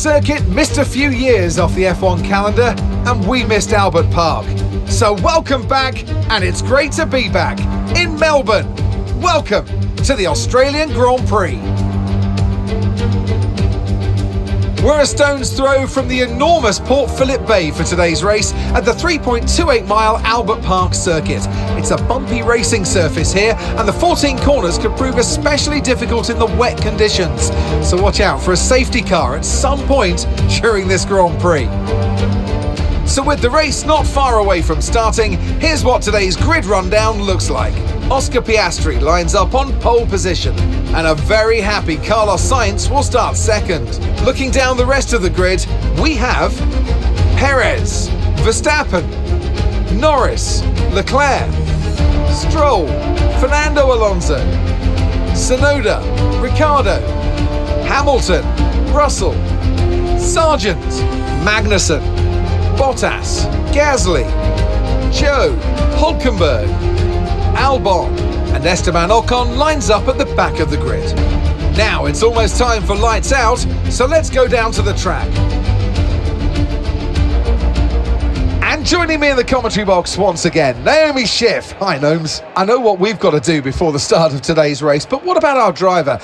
circuit missed a few years off the F1 calendar, and we missed Albert Park. So welcome back, and it's great to be back in Melbourne. Welcome to the Australian Grand Prix. We're a stone's throw from the enormous Port Phillip Bay for today's race at the 3.28-mile Albert Park circuit. It's a bumpy racing surface here, and the 14 corners could prove especially difficult in the wet conditions. So watch out for a safety car at some point during this Grand Prix. So with the race not far away from starting, here's what today's grid rundown looks like. Oscar Piastri lines up on pole position, and a very happy Carlos Sainz will start second. Looking down the rest of the grid, we have Perez, Verstappen, Norris, Leclerc, Stroll, Fernando Alonso, Tsunoda, Ricciardo, Hamilton, Russell, Sargent, Magnussen, Bottas, Gasly, Joe, Hulkenberg, Albon, and Esteban Ocon lines up at the back of the grid. Now it's almost time for lights out, so let's go down to the track. And joining me in the commentary box once again, Naomi Schiff. Hi, Gnomes. I know what we've got to do before the start of today's race, but what about our driver?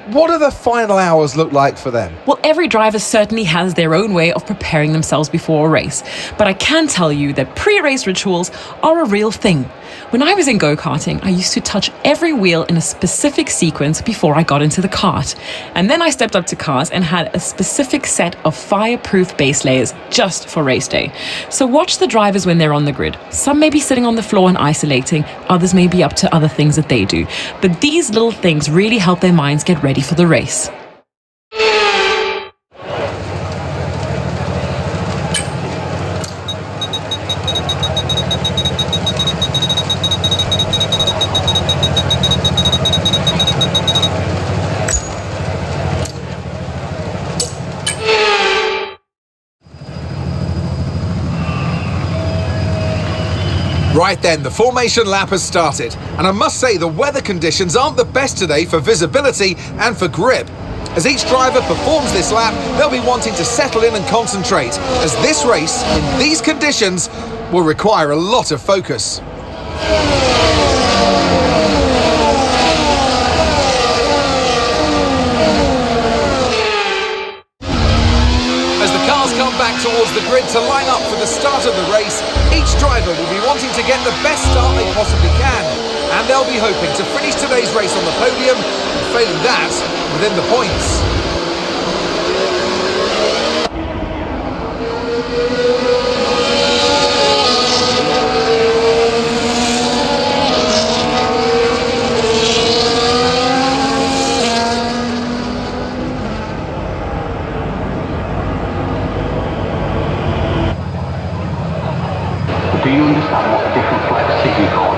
What do the final hours look like for them? Well, every driver certainly has their own way of preparing themselves before a race, but I can tell you that pre-race rituals are a real thing. When I was in go-karting, I used to touch every wheel in a specific sequence before I got into the kart. And then I stepped up to cars and had a specific set of fireproof base layers just for race day. So watch the drivers when they're on the grid. Some may be sitting on the floor and isolating, others may be up to other things that they do. But these little things really help their minds get ready for the race. Right then, the formation lap has started, and I must say the weather conditions aren't the best today for visibility and for grip. As each driver performs this lap, they'll be wanting to settle in and concentrate, as this race, in these conditions, will require a lot of focus. As the cars come back towards the grid to line up for the start of the race, each driver will be wanting to get the best start they possibly can, and they'll be hoping to finish today's race on the podium, and failing that, within the points. Do you understand what a different flag signal called?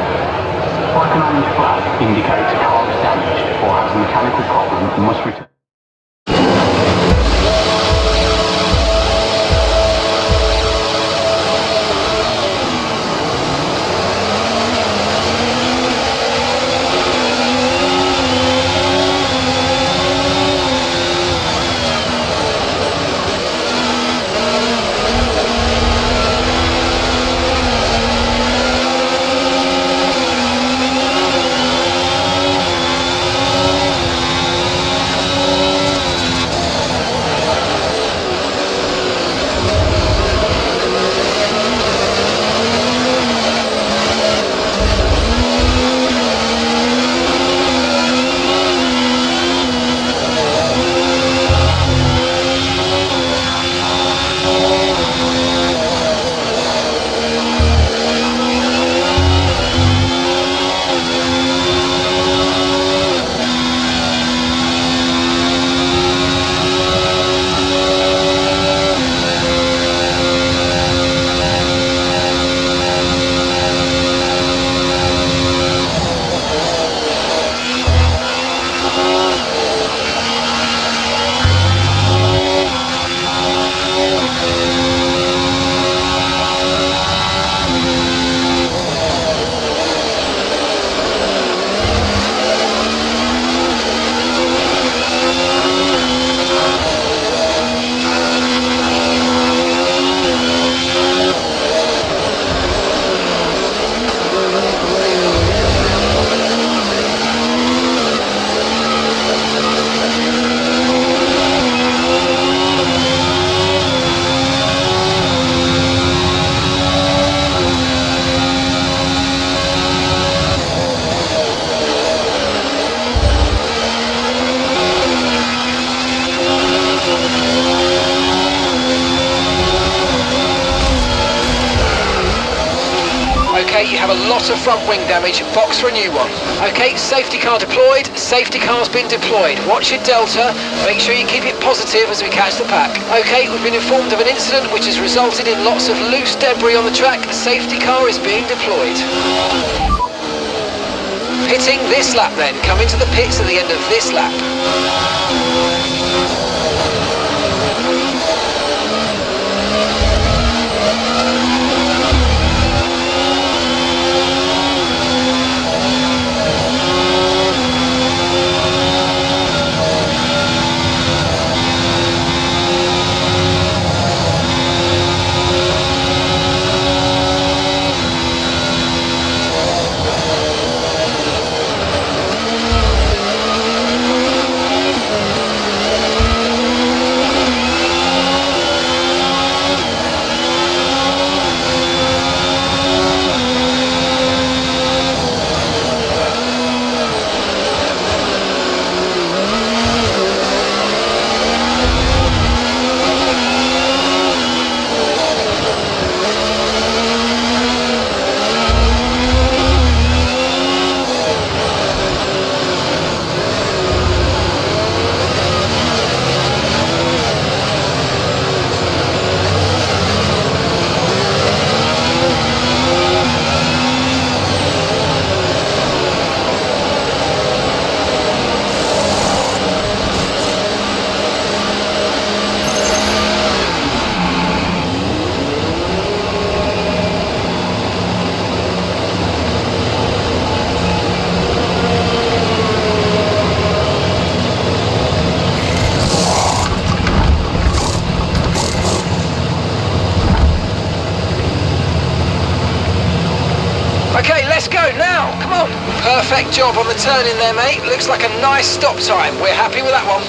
Like an orange flag indicates a car is damaged or has a mechanical problem and must return. lot of front wing damage. Box for a new one. Okay, safety car deployed. Safety car's been deployed. Watch your delta. Make sure you keep it positive as we catch the pack. Okay, we've been informed of an incident which has resulted in lots of loose debris on the track. Safety car is being deployed. Pitting this lap then. Come into the pits at the end of this lap. Okay, let's go now. Come on. Perfect job on the turn in there, mate. Looks like a nice stop time. We're happy with that one.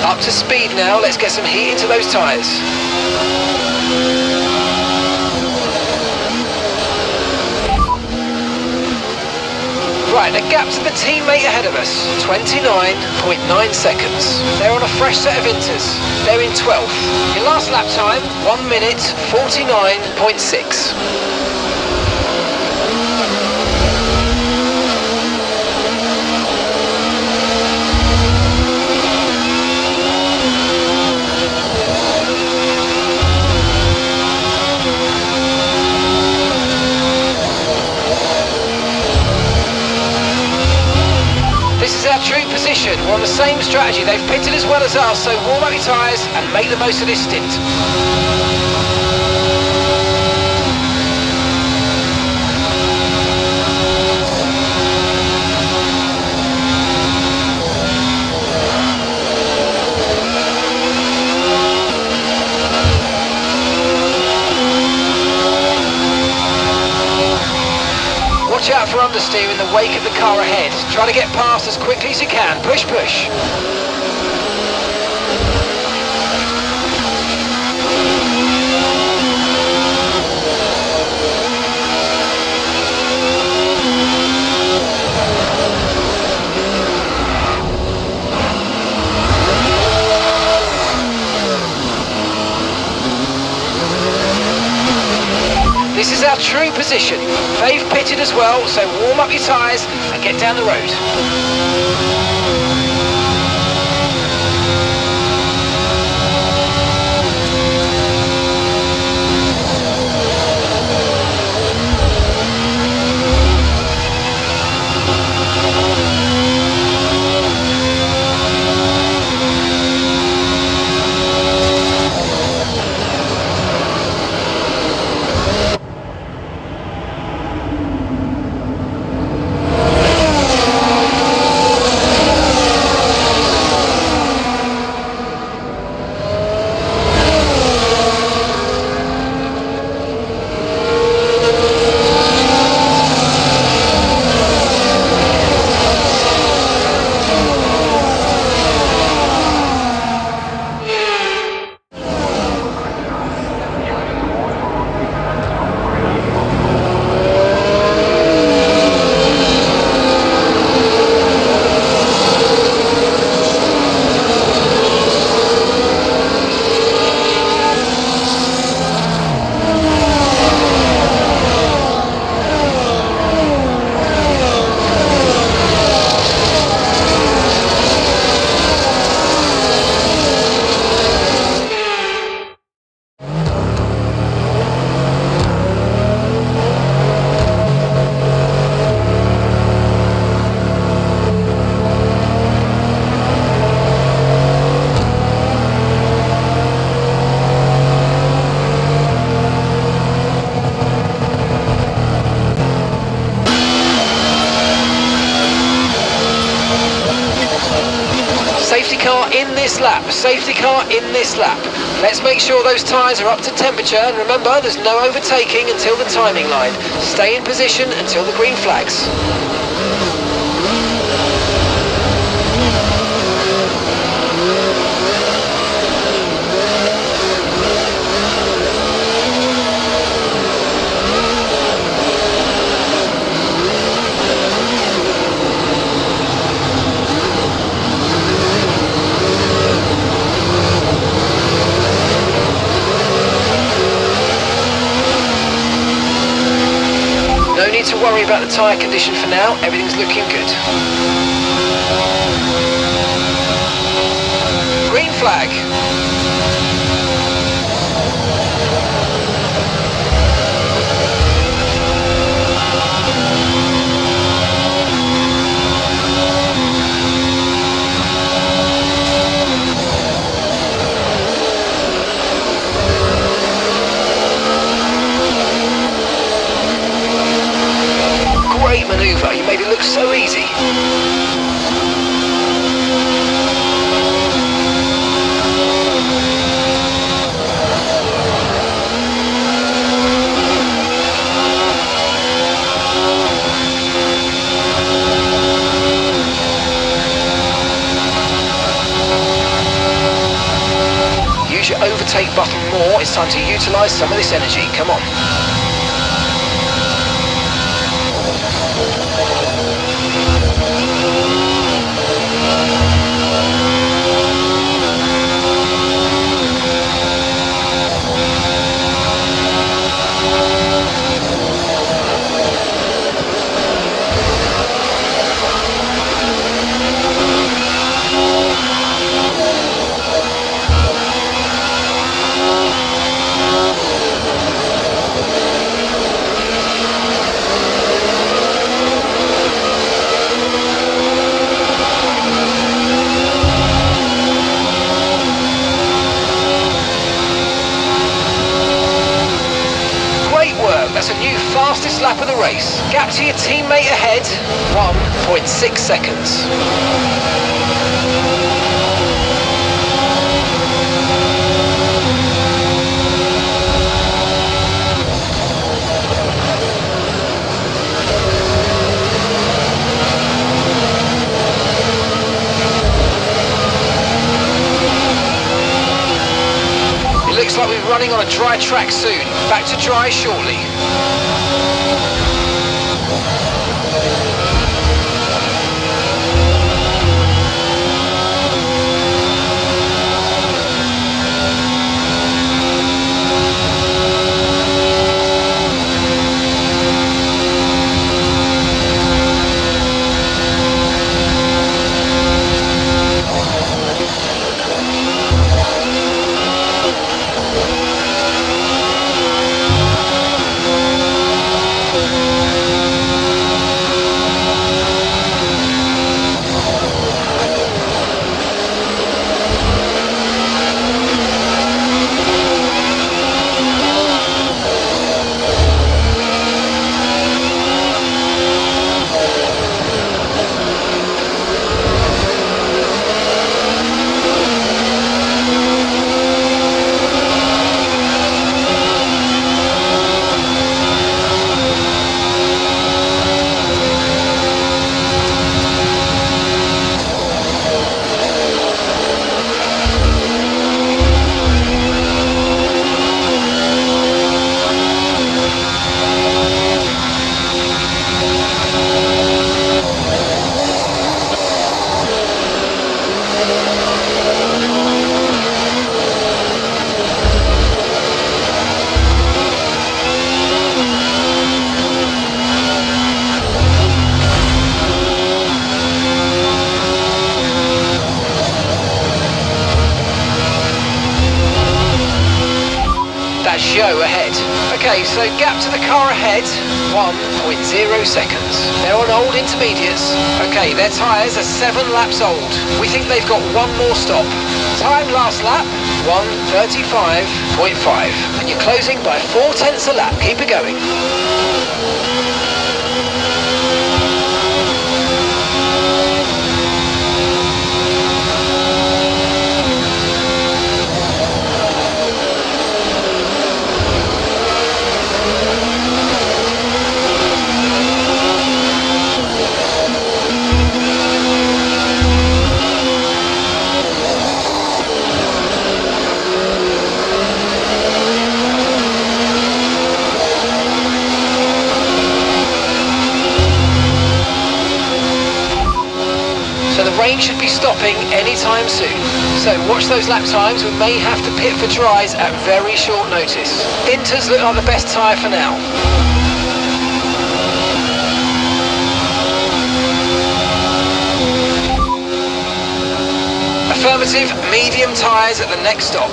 Up to speed now. Let's get some heat into those tyres. Right, the gap to the teammate ahead of us, 29.9 seconds. They're on a fresh set of inters. They're in 12th. Your last lap time, 1 minute, 49.6. True position. We're on the same strategy. They've pitted as well as us, so warm up your tyres and make the most of this stint. Watch out for understeer in the wake of the car ahead. Try to get past as quickly as you can. Push, push. This is our true position. They've pitted as well, so warm up your tyres and get down the road. Safety car in this lap, safety car in this lap. Let's make sure those tyres are up to temperature, and remember, there's no overtaking until the timing line. Stay in position until the green flags. No need to worry about the tyre condition for now, everything's looking good. Green flag. Great manoeuvre, you made it look so easy. Use your overtake button more, it's time to utilise some of this energy, come on. That's a new fastest lap of the race. Gap to your teammate ahead, 1.6 seconds. Looks like we're running on a dry track soon. Back to dry shortly. Joe ahead. Okay, so gap to the car ahead, 1.0 seconds. They're on old intermediates. Okay, their tyres are 7 laps old. We think they've got one more stop. Time last lap, 1:35.5. And you're closing by 0.4 a lap. Keep it going. rain should be stopping anytime soon. So watch those lap times. We may have to pit for dries at very short notice. Inters look like the best tyre for now. Affirmative, medium tyres at the next stop.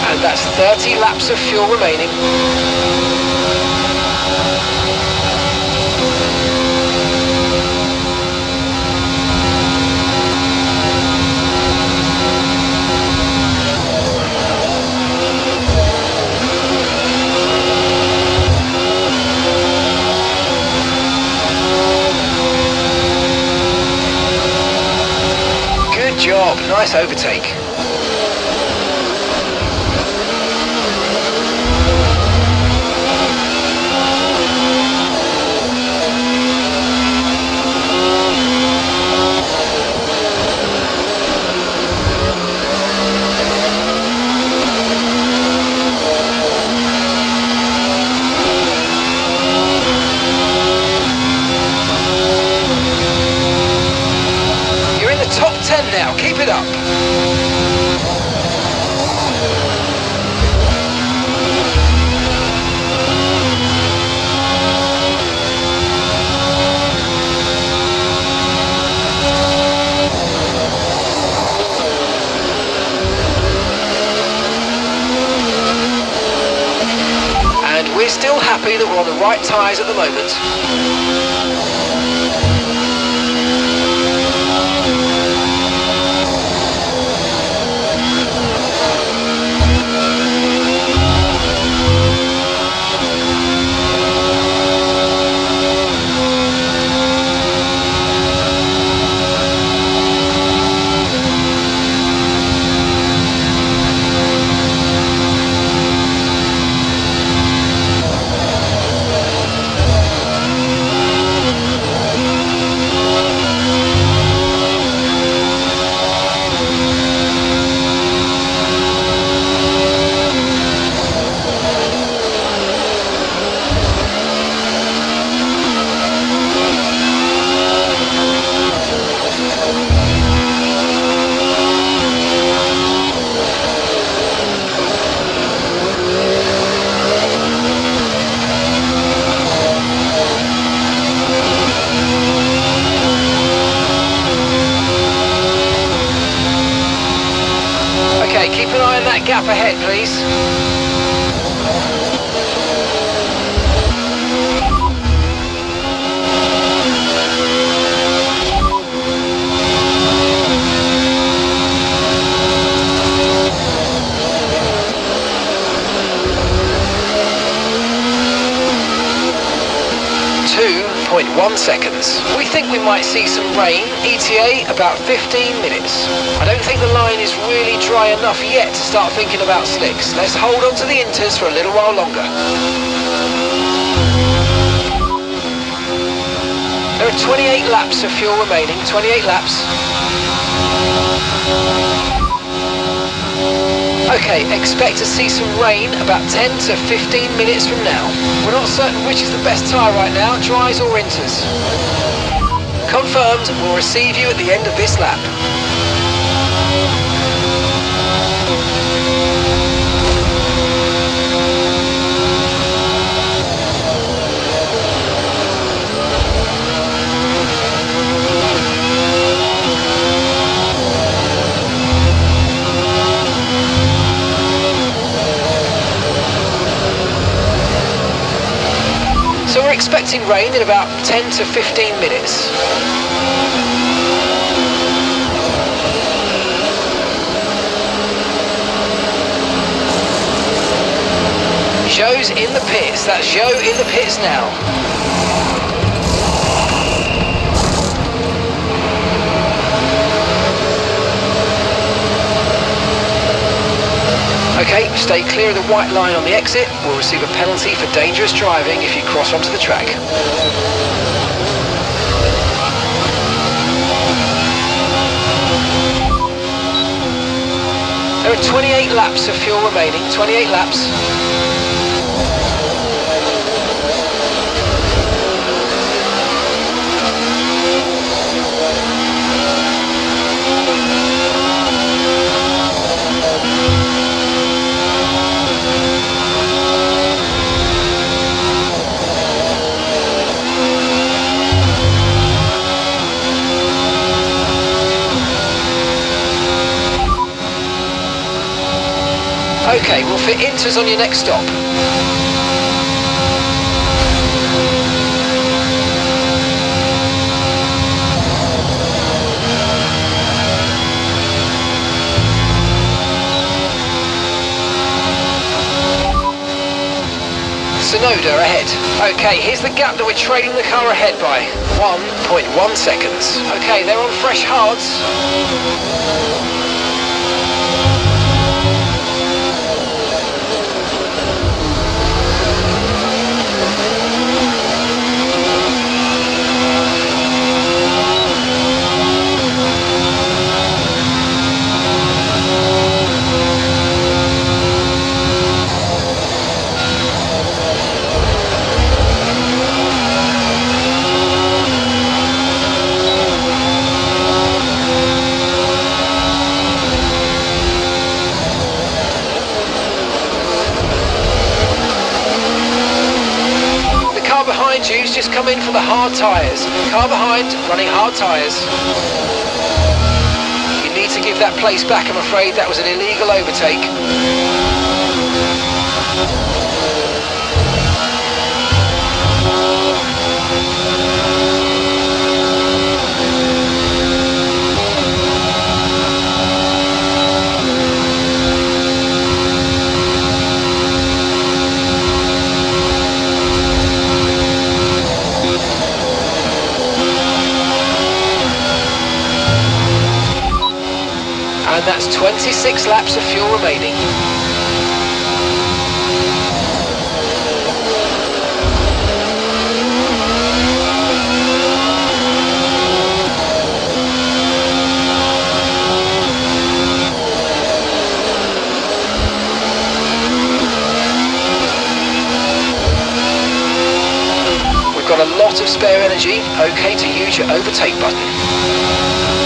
And that's 30 laps of fuel remaining. Good job, nice overtake. Top 10 now, keep it up. And we're still happy that we're on the right tyres at the moment. Okay, keep an eye on that gap ahead, please. .1 seconds. We think we might see some rain, ETA about 15 minutes. I don't think the line is really dry enough yet to start thinking about slicks. Let's hold on to the inters for a little while longer. There are 28 laps of fuel remaining, 28 laps. Okay, expect to see some rain about 10 to 15 minutes from now. We're not certain which is the best tyre right now, dries or inters. Confirmed, we'll receive you at the end of this lap. So we're expecting rain in about 10 to 15 minutes. Joe's in the pits. That's Joe in the pits now. Okay, stay clear of the white line on the exit. We'll receive a penalty for dangerous driving if you cross onto the track. There are 28 laps of fuel remaining, 28 laps. Okay, we'll fit inters on your next stop. Sonoda ahead. Okay, here's the gap that we're trailing the car ahead by. 1.1 seconds. Okay, they're on fresh hards. You's just come in for the hard tyres. Car behind, running hard tyres. You need to give that place back, I'm afraid. That was an illegal overtake. And that's 26 laps of fuel remaining. We've got a lot of spare energy. Okay to use your overtake button.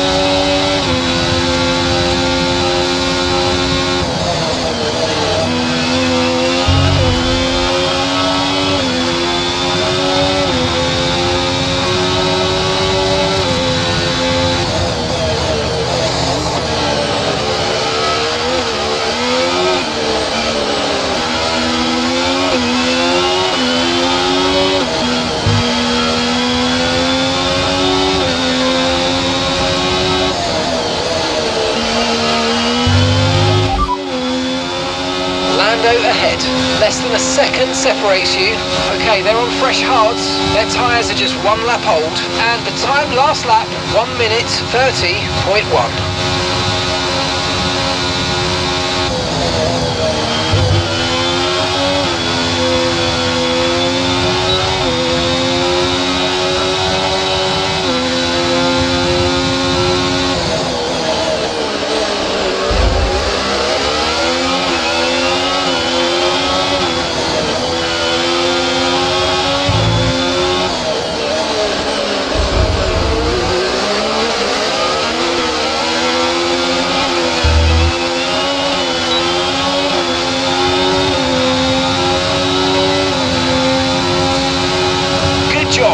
Ahead. Less than a second separates you. Okay, they're on fresh hards. Their tyres are just 1 lap old. And the time last lap, 1 minute 30.1.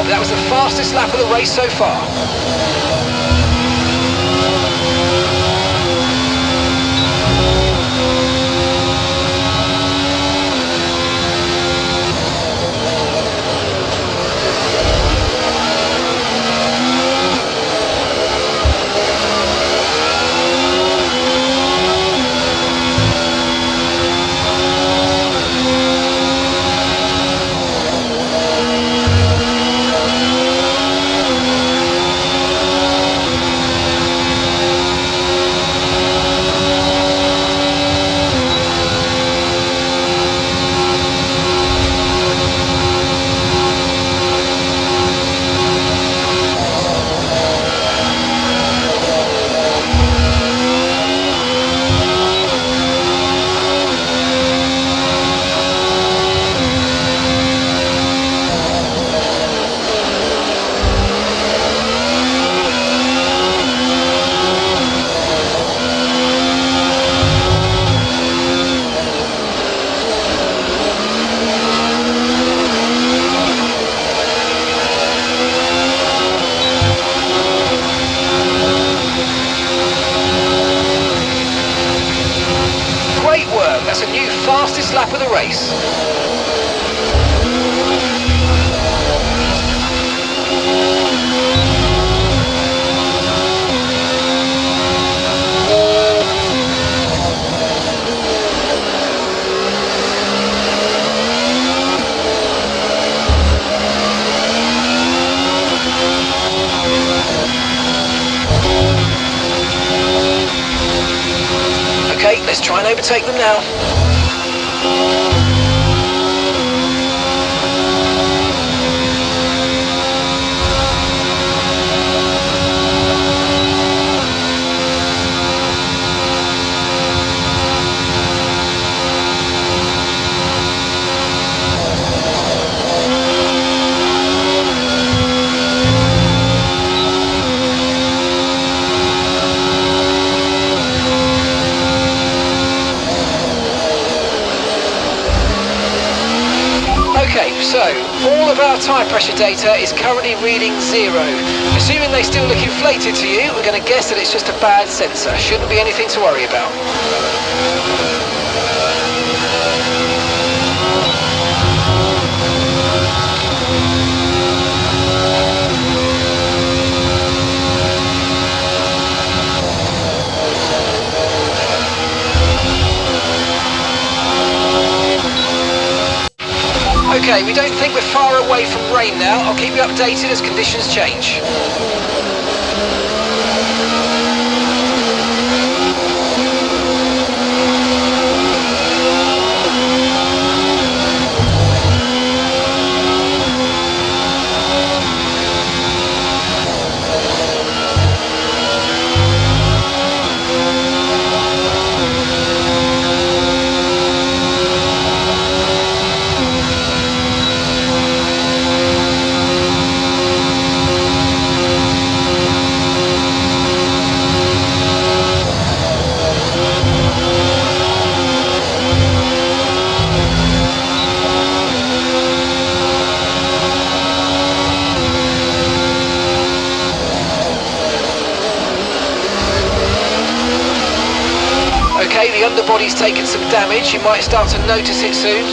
That was the fastest lap of the race so far. overtake them now. Okay, so all of our tyre pressure data is currently reading 0. Assuming they still look inflated to you, we're going to guess that it's just a bad sensor. Shouldn't be anything to worry about. Okay, we don't think we're far away from rain now. I'll keep you updated as conditions change. Okay, the underbody's taken some damage. You might start to notice it soon.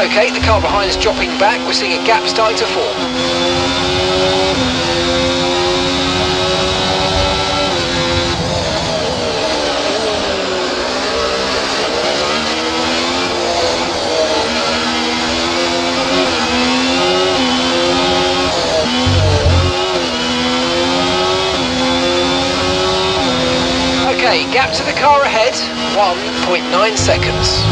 Okay, the car behind is dropping back. We're seeing a gap starting to form. Okay, gap to the car ahead, 1.9 seconds.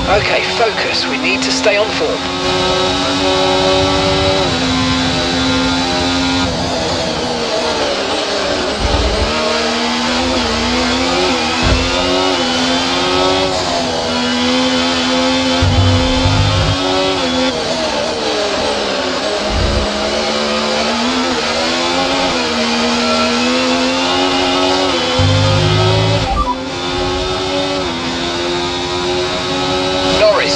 Okay, focus. We need to stay on form.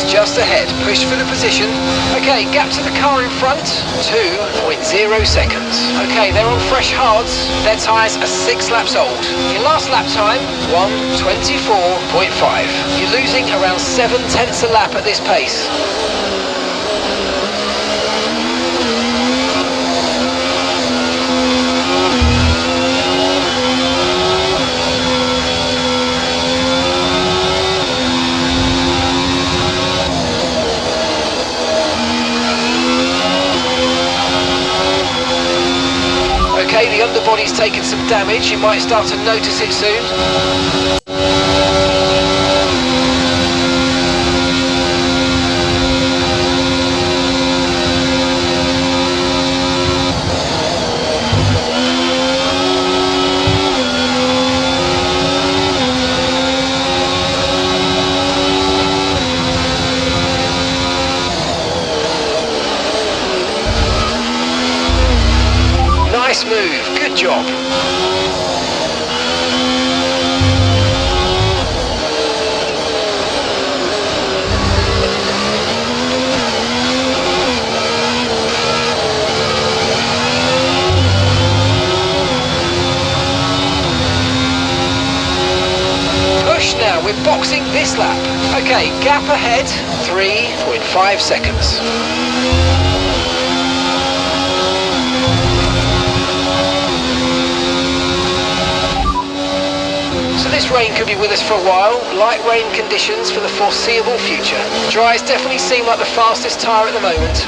Just ahead, push for the position. Okay, gap to the car in front, 2.0 seconds. Okay, they're on fresh hards. Their tyres are 6 laps old. Your last lap time, 1:24.5. You're losing around 7/10 a lap at this pace. Okay, the underbody's taken some damage. You might start to notice it soon. Nice move, good job. boxing this lap. Okay, gap ahead, 3.5 seconds. So this rain could be with us for a while. Light rain conditions for the foreseeable future. Dries definitely seem like the fastest tyre at the moment.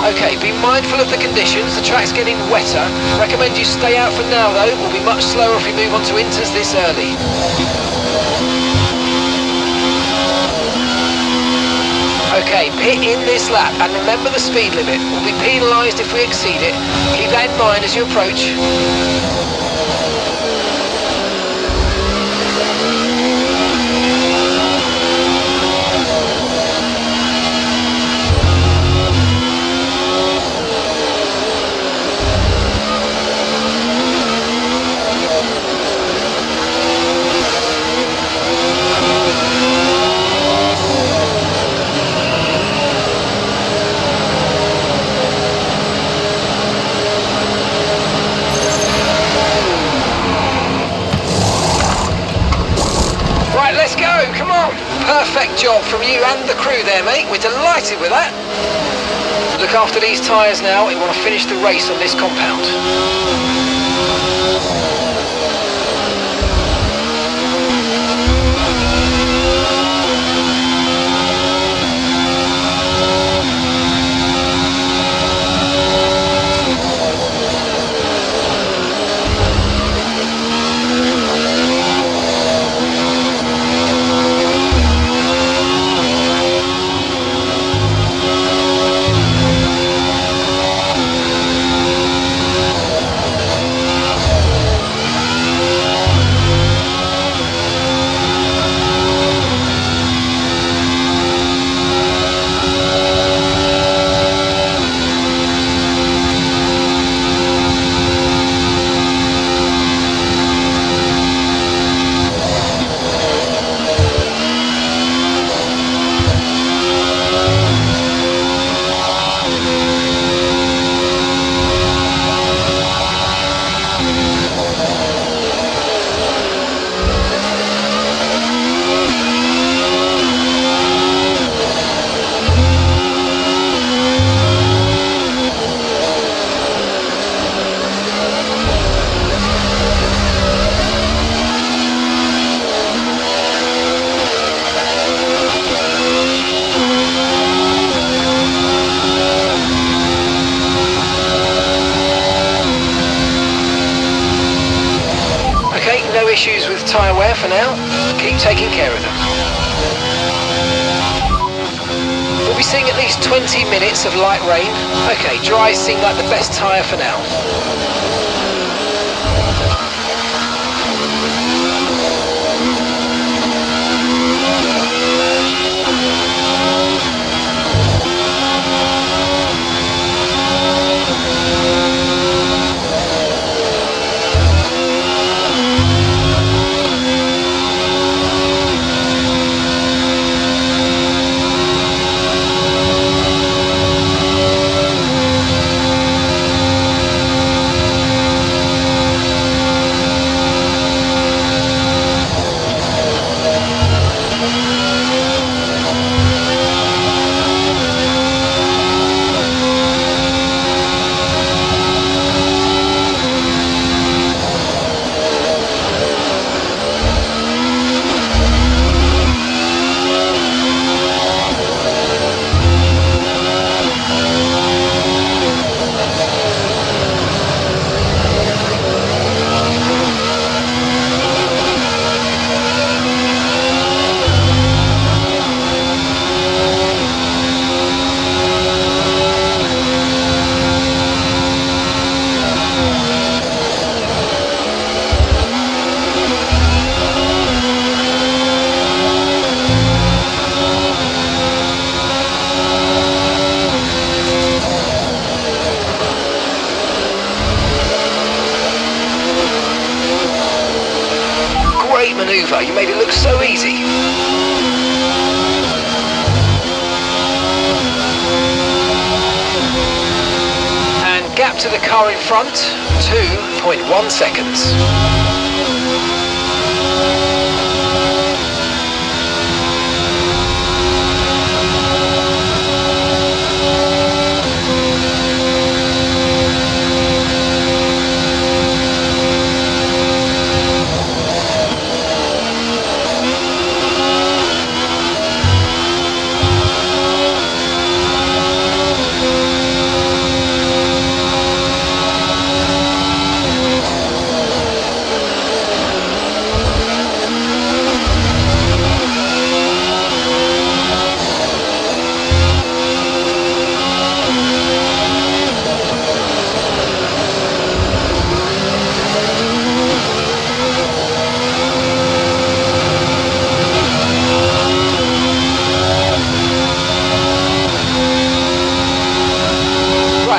Okay, be mindful of the conditions, the track's getting wetter. Recommend you stay out for now though, we'll be much slower if we move on to inters this early. Okay, pit in this lap and remember the speed limit. We'll be penalised if we exceed it. Keep that in mind as you approach. Let's go, come on. Perfect job from you and the crew there, mate. We're delighted with that. Look after these tyres now. We want to finish the race on this compound. No issues with tyre wear for now. Keep taking care of them. We'll be seeing at least 20 minutes of light rain. Okay, dries seem like the best tyre for now. gap to the car in front, 2.1 seconds.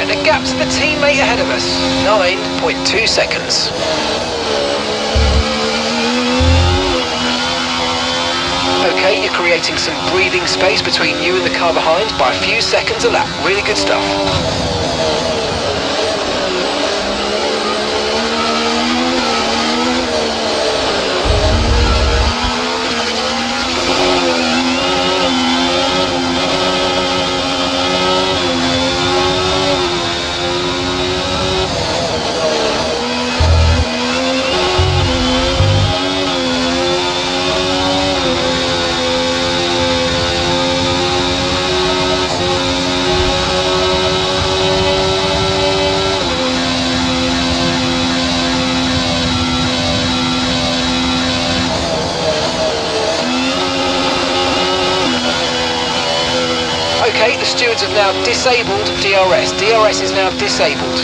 The gap to the teammate ahead of us, 9.2 seconds. Okay, you're creating some breathing space between you and the car behind by a few seconds a lap. Really good stuff. Okay, the stewards have now disabled DRS. DRS is now disabled.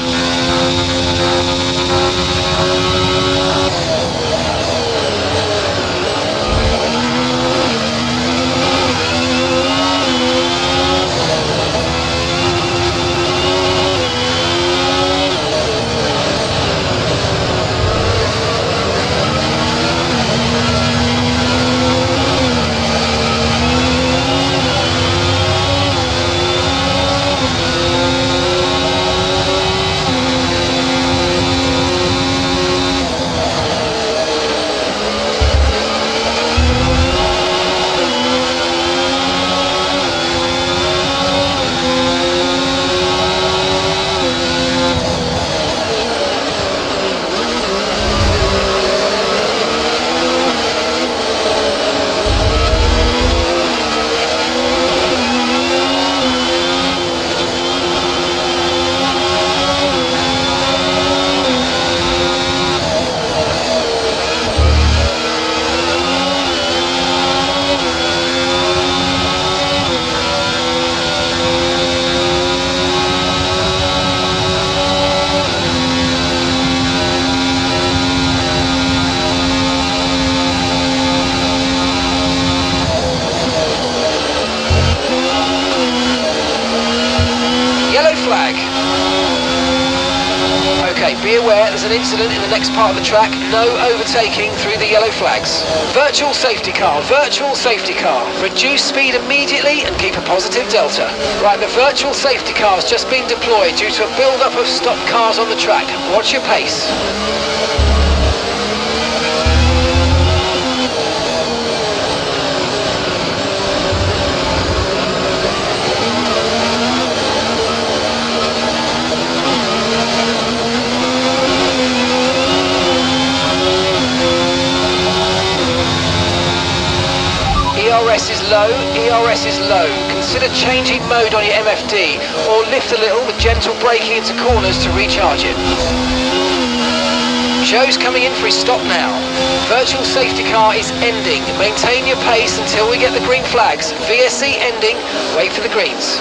Flag. Okay, be aware there's an incident in the next part of the track. No overtaking through the yellow flags. Virtual safety car, virtual safety car. Reduce speed immediately and keep a positive delta. Right, the virtual safety car has just been deployed due to a build-up of stopped cars on the track. Watch your pace. ERS is low, ERS is low. Consider changing mode on your MFD or lift a little with gentle braking into corners to recharge it. Joe's coming in for his stop now. Virtual safety car is ending. Maintain your pace until we get the green flags. VSC ending, wait for the greens.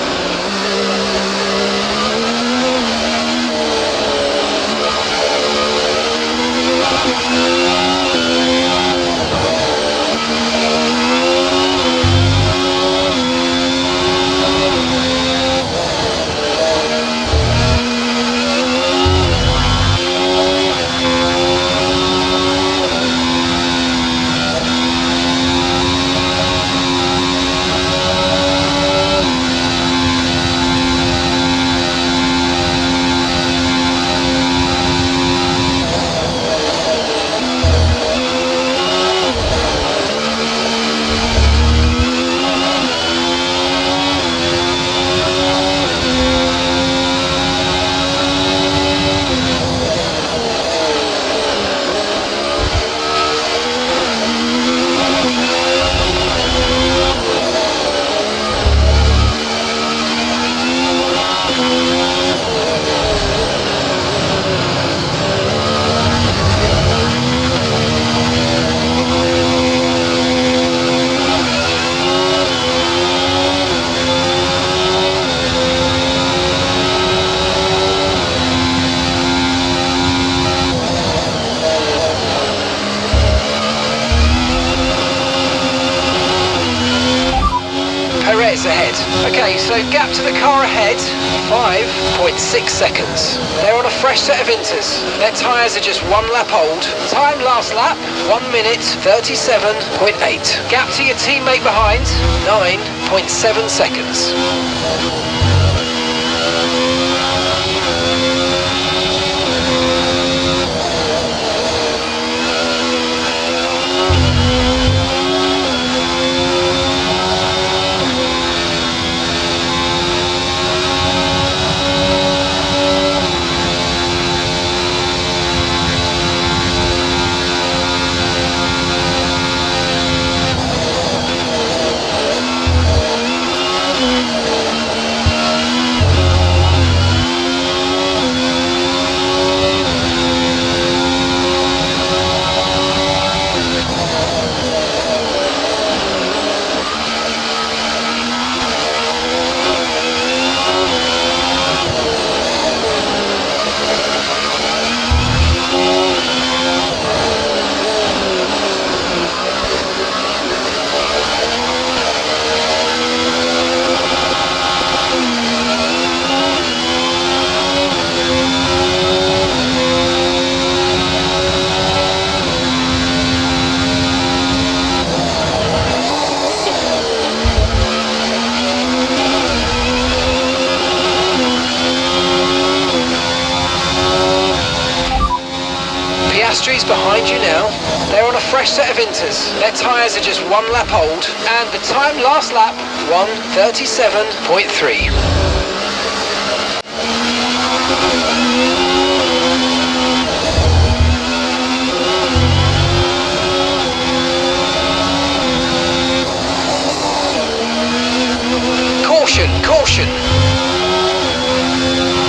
race ahead. Okay, so gap to the car ahead, 5.6 seconds. They're on a fresh set of inters. Their tyres are just 1 lap old. Time last lap, 1 minute 37.8. Gap to your teammate behind, 9.7 seconds. Piastri's behind you now. They're on a fresh set of inters. Their tyres are just 1 lap old, and the time last lap, 1:37.3. Caution!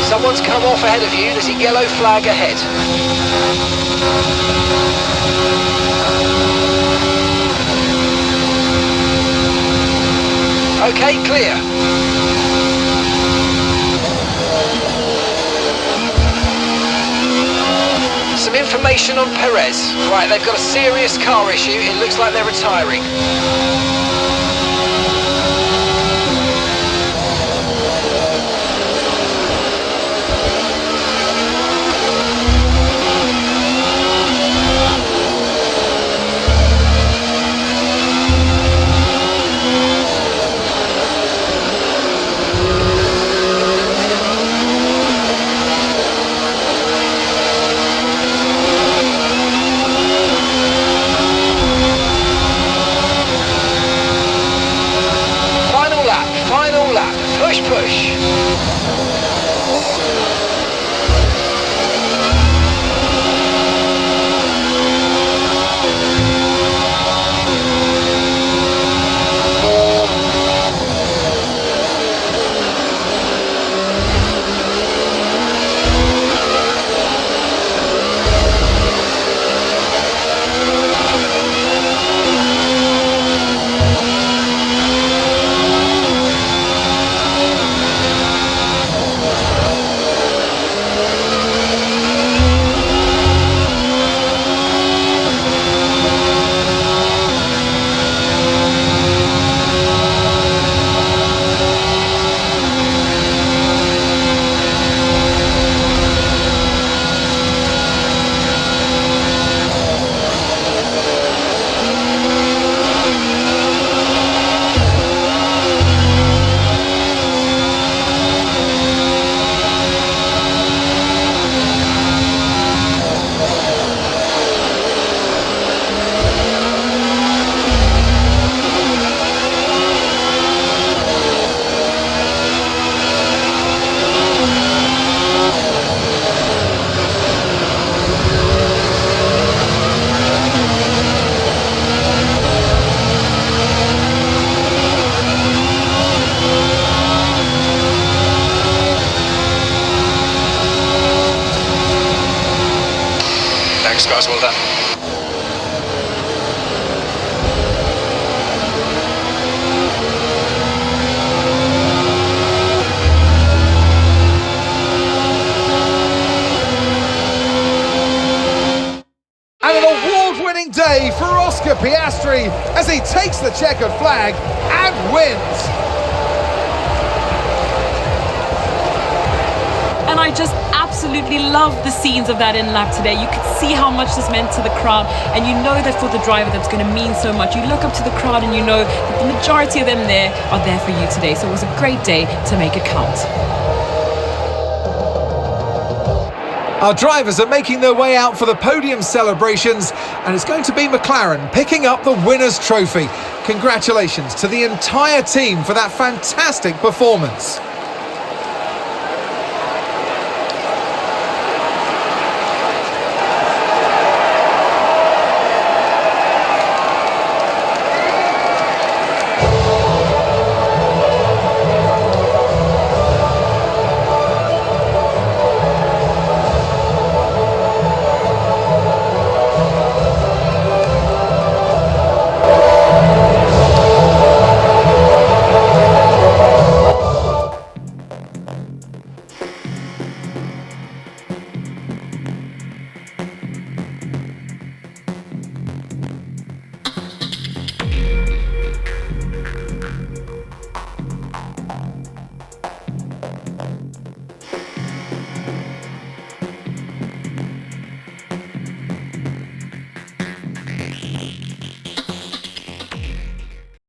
Someone's come off ahead of you. There's a yellow flag ahead. Okay, clear. Some information on Perez. Right, they've got a serious car issue. It looks like they're retiring. Push. Guys, well done. And an award-winning day for for Oscar Piastri as he takes the checkered flag and wins. I just absolutely love the scenes of that in-lap today. You could see how much this meant to the crowd, and you know that for the driver that's going to mean so much. You look up to the crowd and you know that the majority of them there are there for you today. So it was a great day to make it count. Our drivers are making their way out for the podium celebrations, and it's going to be McLaren picking up the winner's trophy. Congratulations to the entire team for that fantastic performance.